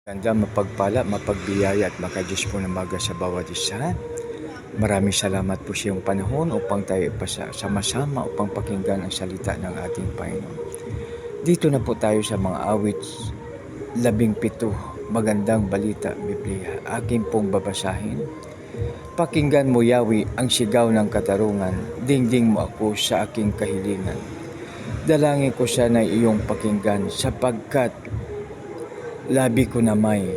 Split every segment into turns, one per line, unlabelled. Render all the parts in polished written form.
Ganda, mapagpala, mapagbiyaya at makadiyos po ng maga sa bawat isa. Maraming salamat po sa iyong panahon upang tayo sama-sama upang pakinggan ang salita ng ating Panginoon. Dito na po tayo sa mga awit 17, magandang balita, Biblia. Aking pong babasahin. Pakinggan mo, Yahweh, ang sigaw ng katarungan. Dingding mo ako sa aking kahilingan. Dalangin ko sana iyong pakinggan sapagkat labi ko na may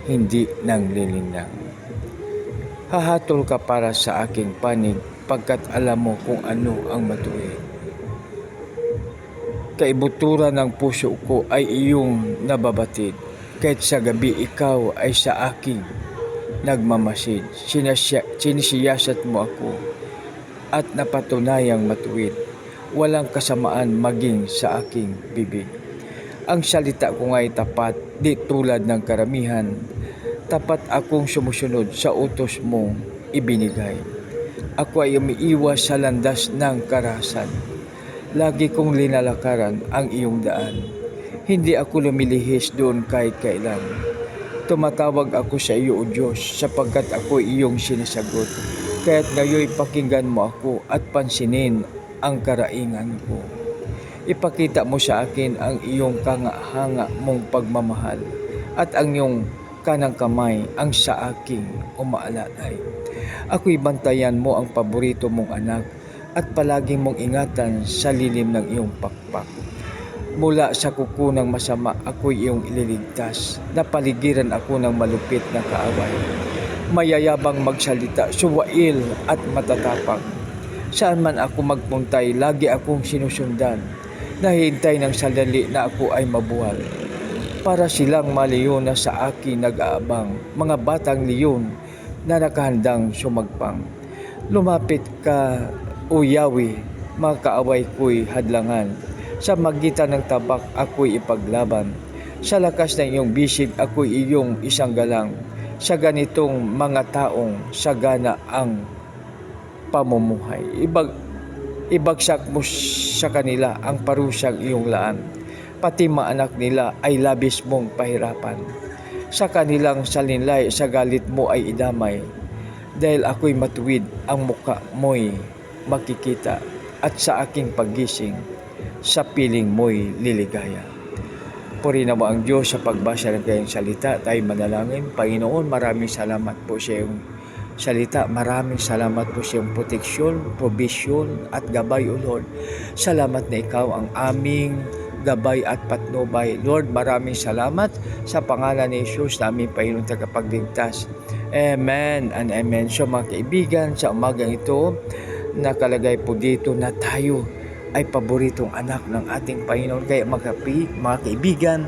hindi nang lilinlang. Hahatol ka para sa aking panig pagkat alam mo kung ano ang matuwid. Kaibuturan ng puso ko ay iyong nababatid. Kahit sa gabi ikaw ay sa aking nagmamasid. Sinisiyasat mo ako at napatunayang matuwid. Walang kasamaan maging sa aking bibig. Ang salita ko nga'y tapat, di tulad ng karamihan. Tapat akong sumusunod sa utos mong ibinigay. Ako ay umiiwas sa landas ng karahasan. Lagi kong linalakaran ang iyong daan. Hindi ako lumilihis doon kahit kailan. Tumatawag ako sa iyo, O Diyos, sapagkat ako iyong sinasagot. Kaya't ngayon pakinggan mo ako at pansinin ang karaingan ko. Ipakita mo sa akin ang iyong kangahanga mong pagmamahal at ang iyong kanang kamay ang sa aking umaalalay. Ako'y bantayan mo ang paborito mong anak at palagi mong ingatan sa lilim ng iyong pakpak. Mula sa kuko ng masama ako'y iyong ililigtas. Napaligiran ako ng malupit na kaaway. Mayayabang magsalita, suwail at matatapang. Saan man ako magpuntay, lagi akong sinusundan. Nahihintay ng sandali na ako ay mabuhay. Para silang maliyon na sa akin nag-aabang, mga batang liyon na nakahandang sumagpang. Lumapit ka, O Yahweh, mga kaaway ko'y hadlangan. Sa magitan ng tabak ako'y ipaglaban. Sa lakas ng iyong bisig ako'y iyong isang galang. Sa ganitong mga taong sagana ang pamumuhay. Ibagsak mo sa kanila ang parusang iyong laan. Pati mga anak nila ay labis mong pahirapan. Sa kanilang salinlay, sa galit mo ay idamay. Dahil ako'y matuwid, ang mukha mo'y makikita. At sa aking paggising, sa piling mo'y liligaya. Purihin mo ang Diyos sa pagbasa ng kanyang salita. Tayo manalangin. Panginoon, maraming salamat po sa iyong salita. Maraming salamat po sa iyong proteksyon, provision at gabay, O Lord. Salamat na ikaw ang aming gabay at patnubay. Lord, maraming salamat sa pangalan ni Jesus na aming Panginoon tagapagligtas. Amen and amen. So mga kaibigan, sa umagang ito, nakalagay po dito na tayo ay paboritong anak ng ating Panginoon. Kaya mga kaibigan,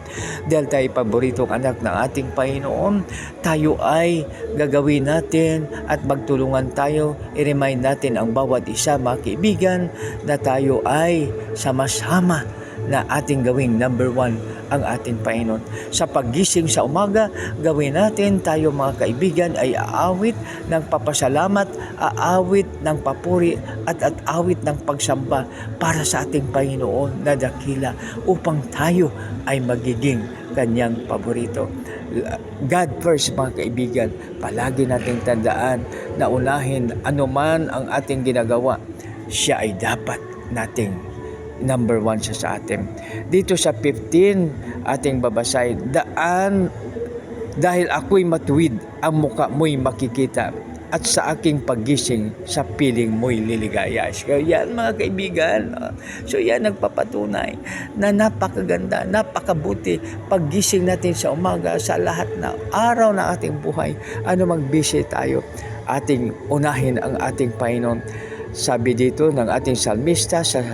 dahil tayo paboritong anak ng ating Panginoon, tayo ay gagawin natin at magtulungan tayo. I-remind natin ang bawat isa, mga kaibigan, na tayo ay sama-sama na ating gawing number 1 ang ating Panginoon. Sa paggising sa umaga, gawin natin tayo mga kaibigan ay aawit ng papasalamat, aawit ng papuri at awit ng pagsamba para sa ating Panginoon na dakila upang tayo ay magiging kanyang paborito. God first, mga kaibigan. Palagi nating tandaan na unahin anuman ang ating ginagawa, siya ay dapat nating number 1 siya sa atin. Dito sa 15, ating babasahin, dahil ako'y matuwid, ang mukha mo'y makikita, at sa aking paggising, sa piling mo'y liligaya. So yan mga kaibigan. So yan nagpapatunay na napakaganda, napakabuti paggising natin sa umaga, sa lahat na araw ng ating buhay. Ano mang busy tayo, ating unahin ang ating Panginoon. Sabi dito ng ating salmista sa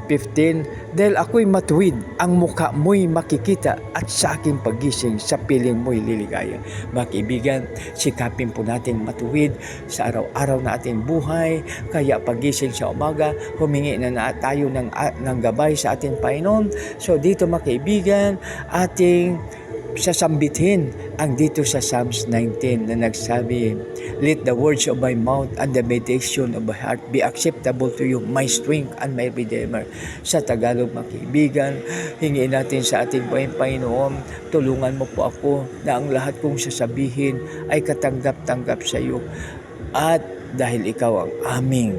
15, dahil ako'y matuwid, ang mukha mo'y makikita, at sa aking paggising, sa piling mo'y liligaya. Mga kaibigan, sikapin po natin matuwid sa araw-araw na ating buhay. Kaya paggising sa umaga, humingi na tayo ng gabay sa ating Panginoon. So dito mga kaibigan, ating sasambitin ang dito sa Psalms 19 na nagsabi, let the words of my mouth and the meditation of my heart be acceptable to you, my strength and my redeemer. Sa Tagalog, mga kaibigan, hingin natin sa ating Panginoon, tulungan mo po ako na ang lahat kong sasabihin ay katanggap-tanggap sa iyo. At dahil ikaw ang aming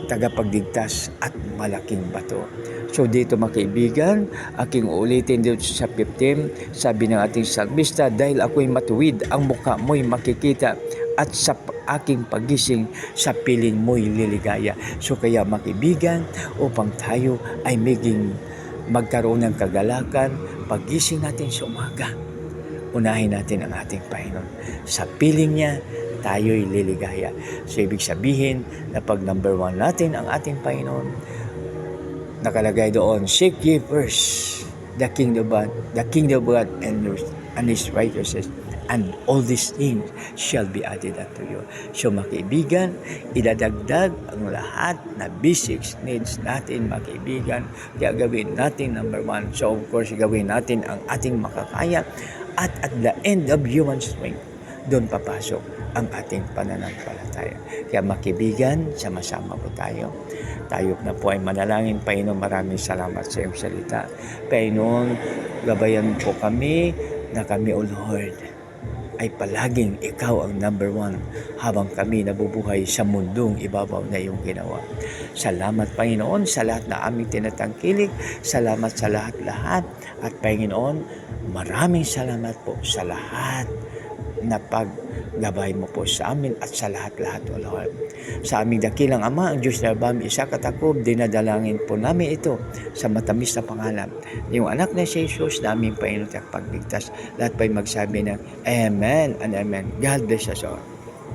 tagapagligtas at malaking bato. So dito mga kaibigan, aking ulitin dito sa 15, sabi ng ating salmista, dahil ako'y matuwid, ang mukha mo'y makikita at sa aking pagising sa piling mo'y liligaya. So kaya mga kaibigan, upang tayo ay magkaroon ng kagalakan, pagising natin sa umaga, unahin natin ang ating Panginoon. Sa piling niya, tayo'y liligaya. So ibig sabihin na pag number 1 natin ang ating Panginoon, nakalagay doon, seek ye first the kingdom of God and His righteousness, and all these things shall be added unto you. So mga kaibigan, idadagdag ang lahat na basic needs natin mga kaibigan. Kaya gawin natin number 1. So of course, gawin natin ang ating makakaya, at at the end of human strength, doon papasok ang ating pananampalataya. Kaya mga kaibigan, sama-sama po tayo. Tayo na po ay manalangin. Panginoon, maraming salamat sa iyong salita. Panginoon, gabayan po kami na kami, O Lord, ay palaging ikaw ang number 1 habang kami nabubuhay sa mundong ibabaw na iyong ginawa. Salamat Panginoon sa lahat na aming tinatangkilik. Salamat sa lahat-lahat. At Panginoon, maraming salamat po sa lahat na paggabay mo po sa amin at sa lahat-lahat, O Lord. Sa aming dakilang Ama, ang Diyos na Abam, isa katakob, dinadalangin po namin ito sa matamis na pangalan. Yung anak na si Jesus na aming Panginoon at pagligtas. Lahat pa'y magsabi ng Amen and Amen. God bless us all.